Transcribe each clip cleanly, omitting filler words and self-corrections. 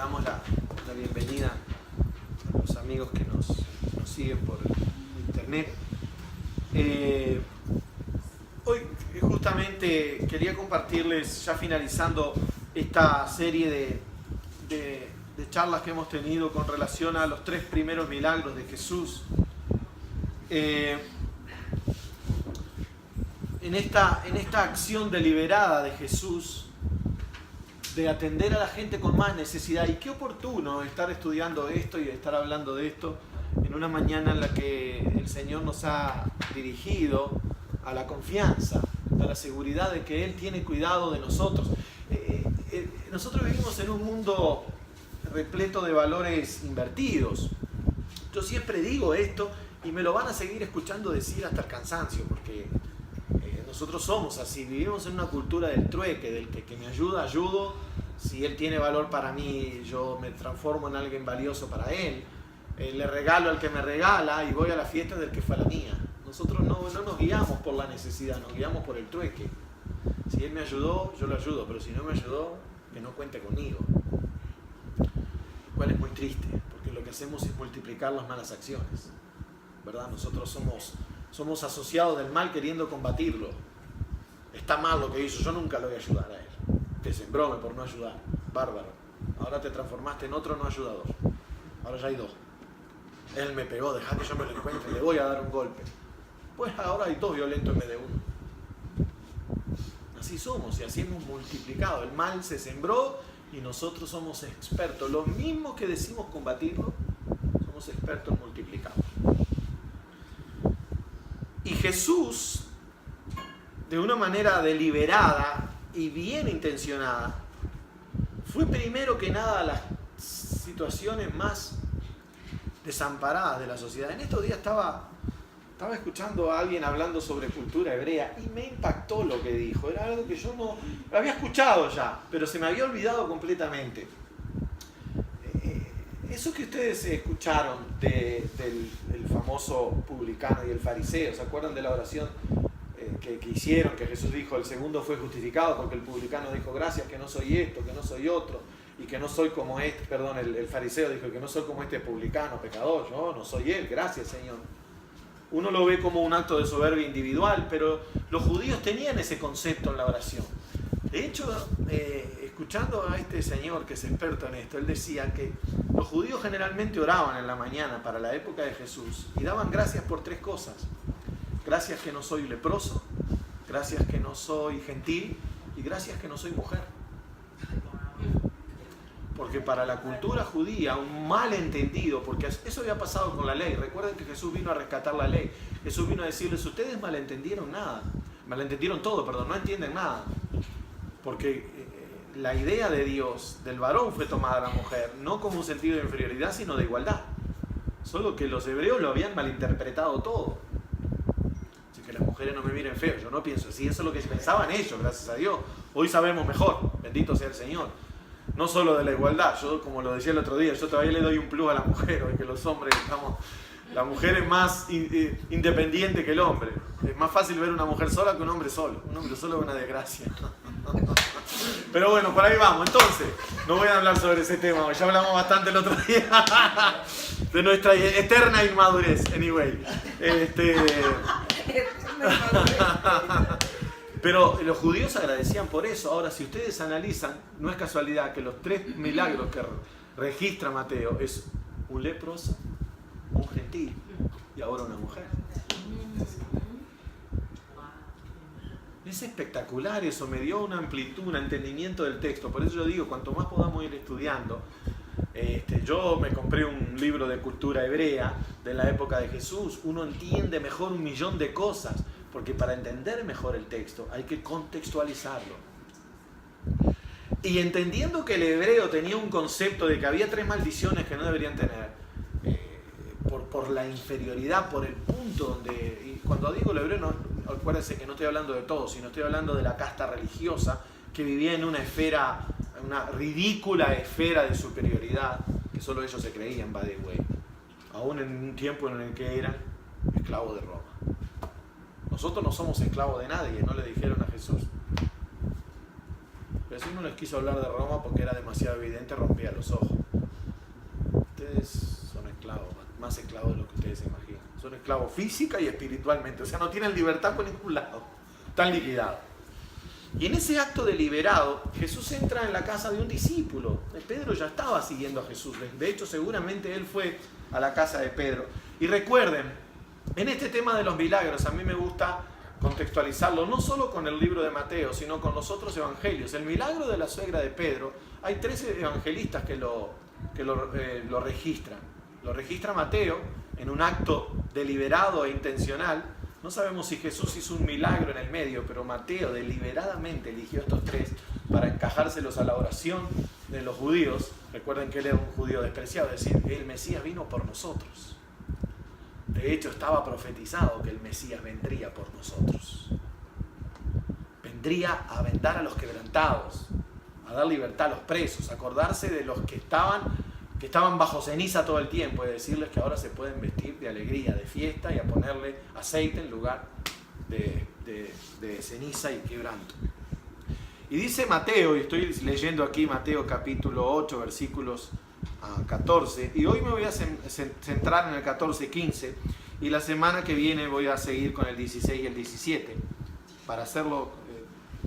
damos la bienvenida a los amigos que nos siguen por internet. Hoy justamente quería compartirles, ya finalizando esta serie de charlas que hemos tenido con relación a los 3 primeros milagros de Jesús. En esta acción deliberada de Jesús de atender a la gente con más necesidad, y qué oportuno estar estudiando esto y estar hablando de esto en una mañana en la que el Señor nos ha dirigido a la confianza, a la seguridad de que Él tiene cuidado de nosotros. Nosotros vivimos en un mundo repleto de valores invertidos. Yo siempre digo esto y me lo van a seguir escuchando decir hasta el cansancio, porque nosotros somos así, vivimos en una cultura del trueque, del que me ayuda, ayudo. Si él tiene valor para mí, yo me transformo en alguien valioso para él. Le regalo al que me regala y voy a la fiesta del que fue a la mía. Nosotros no nos guiamos por la necesidad, nos guiamos por el trueque. Si él me ayudó, yo lo ayudo, pero si no me ayudó, que no cuente conmigo. Lo cual es muy triste, porque lo que hacemos es multiplicar las malas acciones, ¿verdad? Nosotros somos asociados del mal queriendo combatirlo. Está mal lo que hizo, yo nunca lo voy a ayudar a él. Te sembró por no ayudar. Bárbaro. Ahora te transformaste en otro no ayudador. Ahora ya hay 2. Él me pegó, dejá que yo me lo encuentre, le voy a dar un golpe. Pues ahora hay 2 violentos en vez de 1. Así somos y así hemos multiplicado. El mal se sembró y nosotros somos expertos. Los mismos que decimos combatirlo, somos expertos en multiplicarlo. Y Jesús, de una manera deliberada y bien intencionada, fue primero que nada a las situaciones más desamparadas de la sociedad. En estos días estaba escuchando a alguien hablando sobre cultura hebrea y me impactó lo que dijo. Era algo que yo no lo había escuchado ya, pero se me había olvidado completamente. Eso que ustedes escucharon del famoso publicano y el fariseo, ¿se acuerdan de la oración que hicieron? Que Jesús dijo, el segundo fue justificado porque el publicano dijo, gracias que no soy esto, que no soy otro, y que no soy como este, perdón, el fariseo dijo que no soy como este publicano, pecador, yo no soy él, gracias Señor. Uno lo ve como un acto de soberbia individual, pero los judíos tenían ese concepto en la oración. De hecho, escuchando a este señor que es experto en esto, él decía que los judíos generalmente oraban en la mañana para la época de Jesús y daban gracias por 3 cosas. Gracias que no soy leproso, gracias que no soy gentil y gracias que no soy mujer. Porque para la cultura judía, un malentendido, porque eso había pasado con la ley. Recuerden que Jesús vino a rescatar la ley. Jesús vino a decirles, ustedes malentendieron todo, no entienden nada. Porque la idea de Dios, del varón, fue tomada a la mujer, no como un sentido de inferioridad, sino de igualdad. Solo que los hebreos lo habían malinterpretado todo. Así que las mujeres no me miren feo, yo no pienso así, eso es lo que pensaban ellos, gracias a Dios. Hoy sabemos mejor, bendito sea el Señor. No solo de la igualdad, yo como lo decía el otro día, yo todavía le doy un plus a la mujer, hoy que los hombres estamos... La mujer es más independiente que el hombre. Es más fácil ver una mujer sola que un hombre solo. Un hombre solo es una desgracia. Pero bueno, por ahí vamos. Entonces, no voy a hablar sobre ese tema, ya hablamos bastante el otro día de nuestra eterna inmadurez. Anyway. Pero los judíos agradecían por eso. Ahora, si ustedes analizan, no es casualidad que los 3 milagros que registra Mateo es un leproso, un gentil y ahora una mujer. Es espectacular eso, me dio una amplitud, un entendimiento del texto. Por eso yo digo, cuanto más podamos ir estudiando. Yo me compré un libro de cultura hebrea de la época de Jesús. Uno entiende mejor 1.000.000 de cosas, porque para entender mejor el texto hay que contextualizarlo. Y entendiendo que el hebreo tenía un concepto de que había 3 maldiciones que no deberían tener, por la inferioridad, por el punto donde... Y cuando digo el hebreo, no, acuérdense que no estoy hablando de todo, sino estoy hablando de la casta religiosa que vivía en una esfera, una ridícula esfera de superioridad, que solo ellos se creían, by the way, aún en un tiempo en el que eran esclavos de Roma. Nosotros no somos esclavos de nadie, no le dijeron a Jesús. Jesús no les quiso hablar de Roma porque era demasiado evidente, rompía los ojos. Ustedes son esclavos, más esclavos de lo que ustedes se imaginan. Son esclavos física y espiritualmente, o sea, no tienen libertad por ningún lado, están liquidados. Y en ese acto deliberado, Jesús entra en la casa de un discípulo. Pedro ya estaba siguiendo a Jesús, de hecho seguramente él fue a la casa de Pedro. Y recuerden, en este tema de los milagros, a mí me gusta contextualizarlo no solo con el libro de Mateo, sino con los otros evangelios. El milagro de la suegra de Pedro, hay 13 evangelistas que lo registran. Lo registra Mateo en un acto deliberado e intencional. No sabemos si Jesús hizo un milagro en el medio, pero Mateo deliberadamente eligió estos 3 para encajárselos a la oración de los judíos. Recuerden que él era un judío despreciado, es decir, el Mesías vino por nosotros. De hecho, estaba profetizado que el Mesías vendría por nosotros. Vendría a vendar a los quebrantados, a dar libertad a los presos, a acordarse de los que estaban bajo ceniza todo el tiempo, y decirles que ahora se pueden vestir de alegría, de fiesta, y a ponerle aceite en lugar de ceniza y quebranto. Y dice Mateo, y estoy leyendo aquí Mateo capítulo 8, versículos 14, y hoy me voy a centrar en el 14-15, y la semana que viene voy a seguir con el 16 y el 17, para hacerlo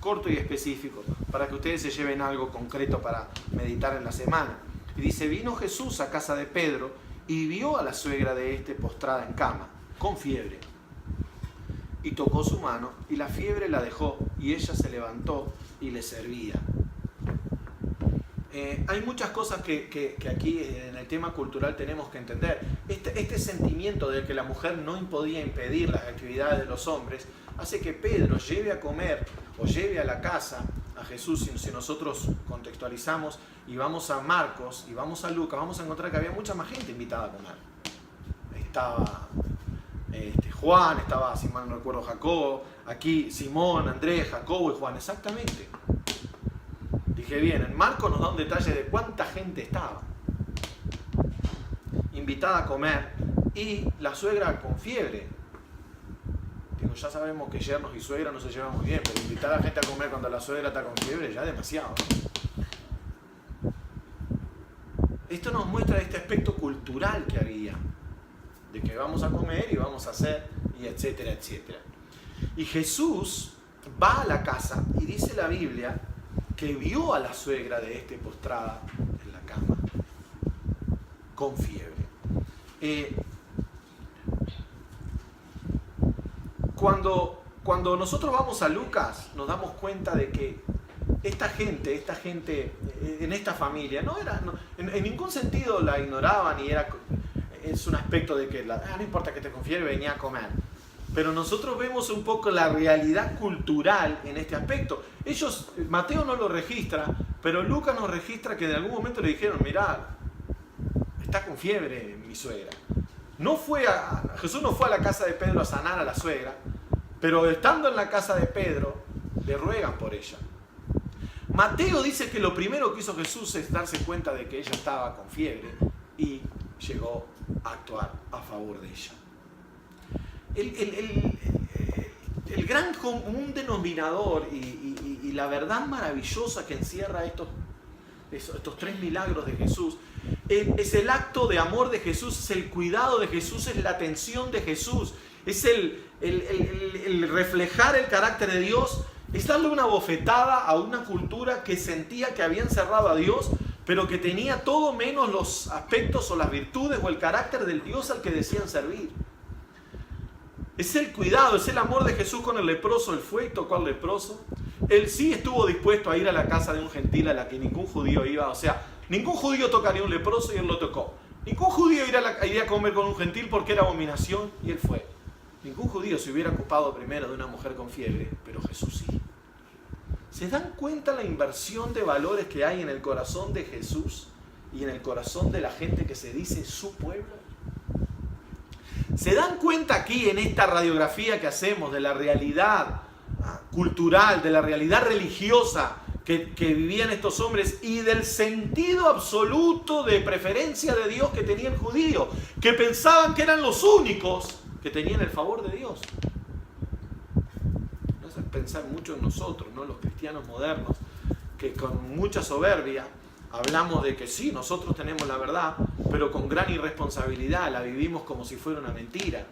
corto y específico, para que ustedes se lleven algo concreto para meditar en la semana. Y dice, vino Jesús a casa de Pedro y vio a la suegra de este postrada en cama, con fiebre. Y tocó su mano, y la fiebre la dejó, y ella se levantó y le servía. Hay muchas cosas que aquí en el tema cultural tenemos que entender. Este sentimiento de que la mujer no podía impedir las actividades de los hombres hace que Pedro lleve a comer o lleve a la casa a Jesús. Si nosotros contextualizamos y vamos a Marcos y vamos a Lucas, vamos a encontrar que había mucha más gente invitada a comer. Estaba Juan, estaba, si mal no recuerdo, Jacobo, aquí Simón, Andrés, Jacobo y Juan, exactamente. Dije bien, en Marcos nos da un detalle de cuánta gente estaba invitada a comer, y la suegra con fiebre. Digo, ya sabemos que yernos y suegra no se llevan muy bien, pero invitar a la gente a comer cuando la suegra está con fiebre ya es demasiado. Esto nos muestra este aspecto cultural que había, de que vamos a comer y vamos a hacer, y etcétera, etcétera. Y Jesús va a la casa, y dice la Biblia que vio a la suegra de este postrada en la cama, con fiebre. Cuando nosotros vamos a Lucas, nos damos cuenta de que esta gente en esta familia, en ningún sentido la ignoraban, y es un aspecto de que no importa que esté con fiebre, venía a comer. Pero nosotros vemos un poco la realidad cultural en este aspecto. Mateo no lo registra, pero Lucas nos registra que en algún momento le dijeron, mirá, está con fiebre mi suegra. Jesús no fue a la casa de Pedro a sanar a la suegra, pero estando en la casa de Pedro, le ruegan por ella. Mateo dice que lo primero que hizo Jesús es darse cuenta de que ella estaba con fiebre y llegó a actuar a favor de ella. El gran común denominador y la verdad maravillosa que encierra estos 3 milagros de Jesús es el acto de amor de Jesús, es el cuidado de Jesús, es la atención de Jesús, es el reflejar el carácter de Dios, es darle una bofetada a una cultura que sentía que había encerrado a Dios, pero que tenía todo menos los aspectos o las virtudes o el carácter del Dios al que decían servir. Es el cuidado, es el amor de Jesús con el leproso. Él fue y tocó al leproso. Él sí estuvo dispuesto a ir a la casa de un gentil a la que ningún judío iba. O sea, ningún judío tocaría a un leproso y él lo tocó. Ningún judío iría a comer con un gentil porque era abominación y él fue. Ningún judío se hubiera ocupado primero de una mujer con fiebre, pero Jesús sí. ¿Se dan cuenta la inversión de valores que hay en el corazón de Jesús y en el corazón de la gente que se dice su pueblo? ¿Se dan cuenta aquí en esta radiografía que hacemos de la realidad cultural, de la realidad religiosa que vivían estos hombres y del sentido absoluto de preferencia de Dios que tenía el judío, que pensaban que eran los únicos que tenían el favor de Dios? Nos hace pensar mucho en nosotros, ¿no? Los cristianos modernos, que con mucha soberbia hablamos de que sí, nosotros tenemos la verdad, pero con gran irresponsabilidad la vivimos como si fuera una mentira.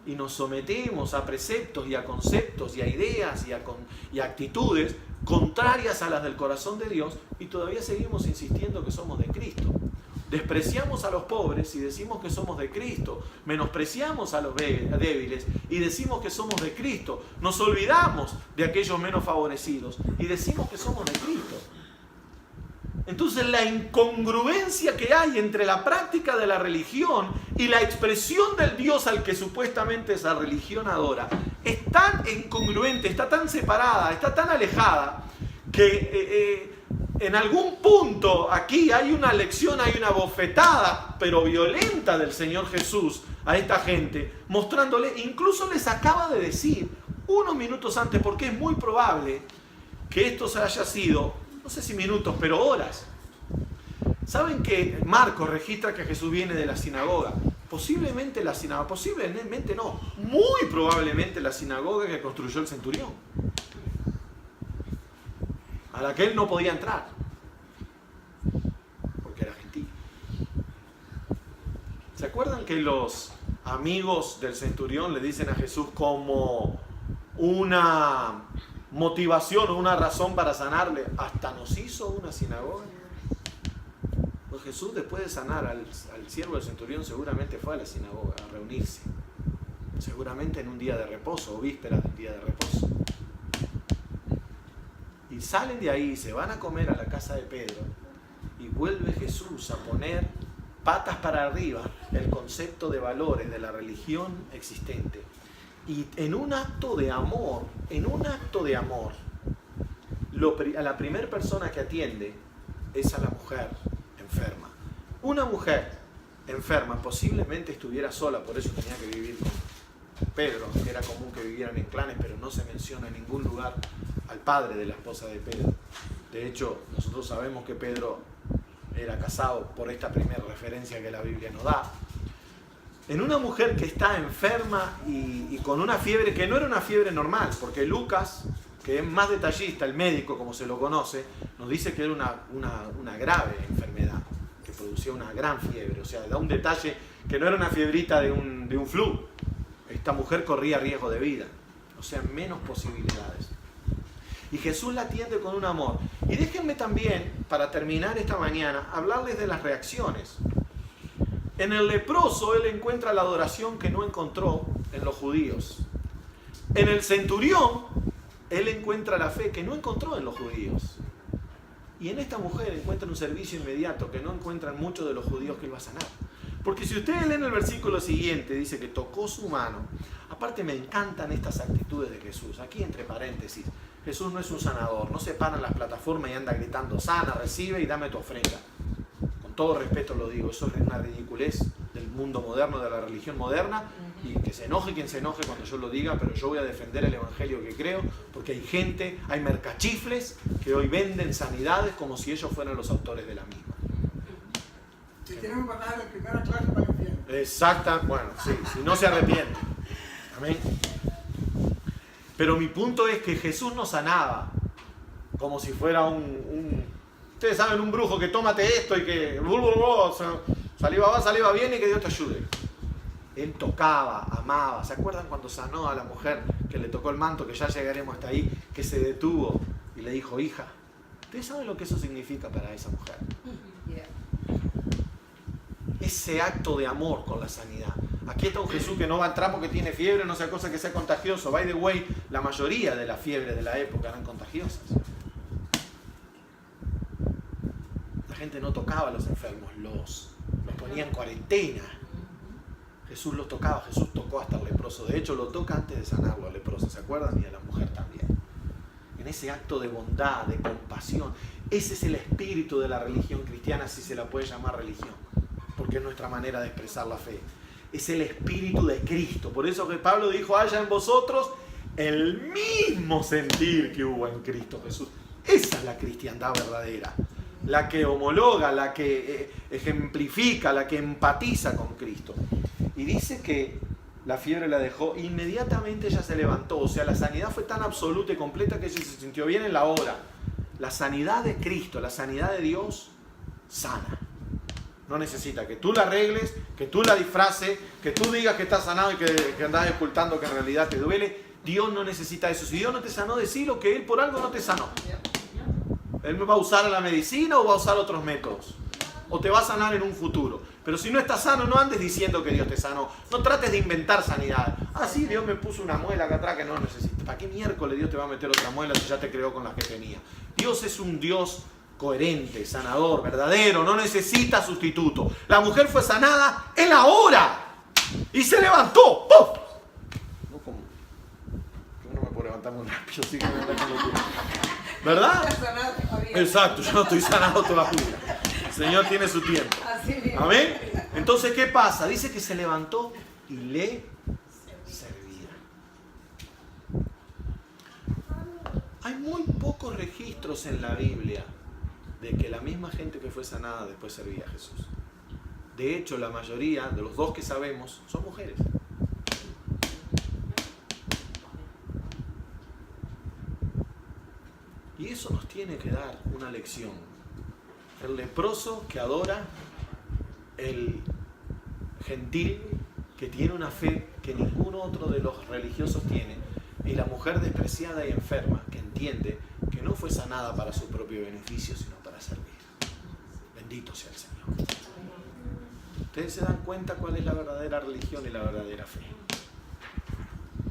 Y nos sometemos a preceptos y a conceptos y a ideas y a actitudes contrarias a las del corazón de Dios, y todavía seguimos insistiendo que somos de Cristo. Despreciamos a los pobres y decimos que somos de Cristo. Menospreciamos a los débiles y decimos que somos de Cristo. Nos olvidamos de aquellos menos favorecidos y decimos que somos de Cristo. Entonces la incongruencia que hay entre la práctica de la religión y la expresión del Dios al que supuestamente esa religión adora es tan incongruente, está tan separada, está tan alejada, que en algún punto aquí hay una lección, hay una bofetada, pero violenta, del Señor Jesús a esta gente, mostrándole, incluso les acaba de decir unos minutos antes, porque es muy probable que esto se haya sido, no sé si minutos, pero horas. ¿Saben que Marcos registra que Jesús viene de la sinagoga? Posiblemente la sinagoga, posiblemente no, muy probablemente la sinagoga que construyó el centurión, a la que él no podía entrar, porque era gentil. ¿Se acuerdan que los amigos del centurión le dicen a Jesús como una motivación o una razón para sanarle? Hasta nos hizo una sinagoga. Pues Jesús, después de sanar al siervo del centurión, seguramente fue a la sinagoga a reunirse, seguramente en un día de reposo o vísperas de un día de reposo, y salen de ahí, se van a comer a la casa de Pedro, y vuelve Jesús a poner patas para arriba el concepto de valores de la religión existente. Y en un acto de amor, a la primera persona que atiende es a la mujer enferma. Una mujer enferma posiblemente estuviera sola, por eso tenía que vivir con Pedro. Era común que vivieran en clanes, pero no se menciona en ningún lugar al padre de la esposa de Pedro. De hecho, nosotros sabemos que Pedro era casado por esta primera referencia que la Biblia nos da. En una mujer que está enferma y con una fiebre que no era una fiebre normal, porque Lucas, que es más detallista, el médico como se lo conoce, nos dice que era una grave enfermedad, que producía una gran fiebre. O sea, da un detalle que no era una fiebrita de un flu. Esta mujer corría riesgo de vida, o sea, menos posibilidades. Y Jesús la atiende con un amor. Y déjenme también, para terminar esta mañana, hablarles de las reacciones. En el leproso él encuentra la adoración que no encontró en los judíos. En el centurión él encuentra la fe que no encontró en los judíos. Y en esta mujer encuentra un servicio inmediato que no encuentran muchos de los judíos que él va a sanar. Porque si ustedes leen el versículo siguiente, dice que tocó su mano. Aparte me encantan estas actitudes de Jesús. Aquí entre paréntesis, Jesús no es un sanador, no se para en las plataformas y anda gritando, sana, recibe y dame tu ofrenda. Todo respeto lo digo, eso es una ridiculez del mundo moderno, de la religión moderna, y que se enoje quien se enoje cuando yo lo diga, pero yo voy a defender el evangelio que creo, porque hay gente, hay mercachifles que hoy venden sanidades como si ellos fueran los autores de la misma. Si tenemos que pagar la primera clase para el infierno. Exacta, bueno, sí, si no se arrepiente. Amén. Pero mi punto es que Jesús no sanaba como si fuera ustedes saben, un brujo que tómate esto y que saliva va, saliva viene y que Dios te ayude. Él tocaba, amaba. ¿Se acuerdan cuando sanó a la mujer que le tocó el manto, que ya llegaremos hasta ahí, que se detuvo y le dijo, hija? ¿Ustedes saben lo que eso significa para esa mujer? Ese acto de amor con la sanidad. Aquí está un Jesús que no va a entrar porque tiene fiebre, no sea cosa que sea contagioso. By the way, la mayoría de las fiebres de la época eran contagiosas. La gente no tocaba a los enfermos, los ponía en cuarentena. Jesús los tocaba, Jesús tocó hasta el leproso. De hecho, lo toca antes de sanarlo al leproso, ¿se acuerdan? Y a la mujer también. En ese acto de bondad, de compasión. Ese es el espíritu de la religión cristiana, si se la puede llamar religión, porque es nuestra manera de expresar la fe. Es el espíritu de Cristo. Por eso que Pablo dijo, haya en vosotros el mismo sentir que hubo en Cristo Jesús. Esa es la cristiandad verdadera. La que homologa, la que ejemplifica, la que empatiza con Cristo. Y dice que la fiebre la dejó, inmediatamente ella se levantó. O sea, la sanidad fue tan absoluta y completa que ella se sintió bien en la hora. La sanidad de Cristo, la sanidad de Dios, sana. No necesita que tú la arregles, que tú la disfraces, que tú digas que estás sanado y que andás ocultando que en realidad te duele. Dios no necesita eso. Si Dios no te sanó, decilo que Él por algo no te sanó. Él va a usar la medicina o va a usar otros métodos. O te va a sanar en un futuro. Pero si no estás sano, no andes diciendo que Dios te sanó. No trates de inventar sanidad. Ah, sí, Dios me puso una muela acá atrás que no necesito. ¿Para qué miércoles Dios te va a meter otra muela si ya te creó con las que tenía? Dios es un Dios coherente, sanador, verdadero. No necesita sustituto. La mujer fue sanada en la hora. Y se levantó. ¡Puf! No como... Yo no me puedo levantar muy rápido, así que me anda con locura. ¿Verdad? Exacto, yo no estoy sanado todavía. El Señor tiene su tiempo. Amén. Entonces, ¿qué pasa? Dice que se levantó y le servía. Hay muy pocos registros en la Biblia de que la misma gente que fue sanada después servía a Jesús. De hecho, la mayoría de los dos que sabemos son mujeres. Y eso nos tiene que dar una lección. El leproso que adora, el gentil que tiene una fe que ningún otro de los religiosos tiene, y la mujer despreciada y enferma que entiende que no fue sanada para su propio beneficio, sino para servir. Bendito sea el Señor. Ustedes se dan cuenta cuál es la verdadera religión y la verdadera fe.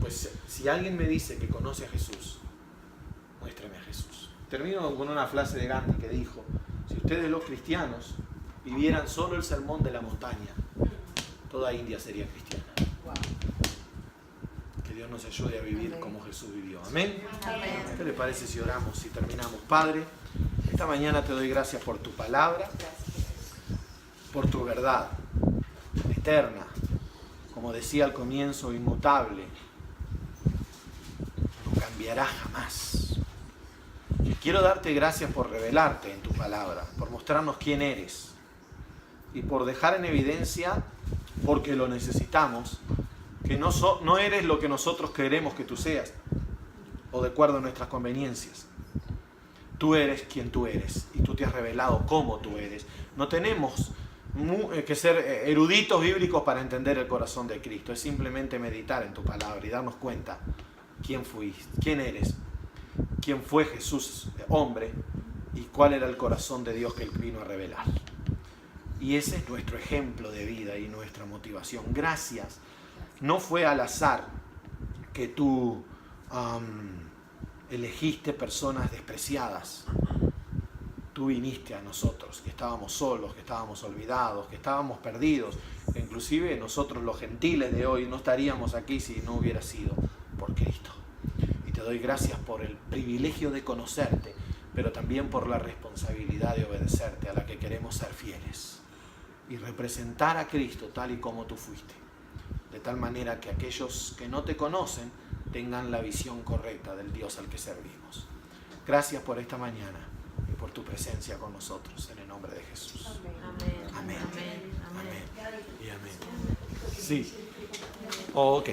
Pues si alguien me dice que conoce a Jesús, muéstrame a Jesús. Termino con una frase de Gandhi que dijo: si ustedes los cristianos vivieran solo el sermón de la montaña, toda India sería cristiana. Que Dios nos ayude a vivir como Jesús vivió. Amén. ¿Qué le parece si oramos, si terminamos? Padre, esta mañana te doy gracias por tu palabra, por tu verdad eterna, como decía al comienzo, inmutable, no cambiará jamás. Quiero darte gracias por revelarte en tu palabra, por mostrarnos quién eres y por dejar en evidencia, porque lo necesitamos, que no eres lo que nosotros queremos que tú seas o de acuerdo a nuestras conveniencias. Tú eres quien tú eres y tú te has revelado como tú eres. No tenemos que ser eruditos bíblicos para entender el corazón de Cristo. Es simplemente meditar en tu palabra y darnos cuenta quién fuiste, quién eres, quién fue Jesús hombre y cuál era el corazón de Dios que Él vino a revelar. Y ese es nuestro ejemplo de vida y nuestra motivación. Gracias. No fue al azar que tú elegiste personas despreciadas. Tú viniste a nosotros, que estábamos solos, que estábamos olvidados, que estábamos perdidos. Inclusive nosotros los gentiles de hoy no estaríamos aquí si no hubiera sido por Cristo. Y te doy gracias por el privilegio de conocerte, pero también por la responsabilidad de obedecerte, a la que queremos ser fieles y representar a Cristo tal y como tú fuiste, de tal manera que aquellos que no te conocen tengan la visión correcta del Dios al que servimos. Gracias por esta mañana y por tu presencia con nosotros, en el nombre de Jesús. Amén. Amén. Amén. Amén. Y amén. Sí. Oh, ok.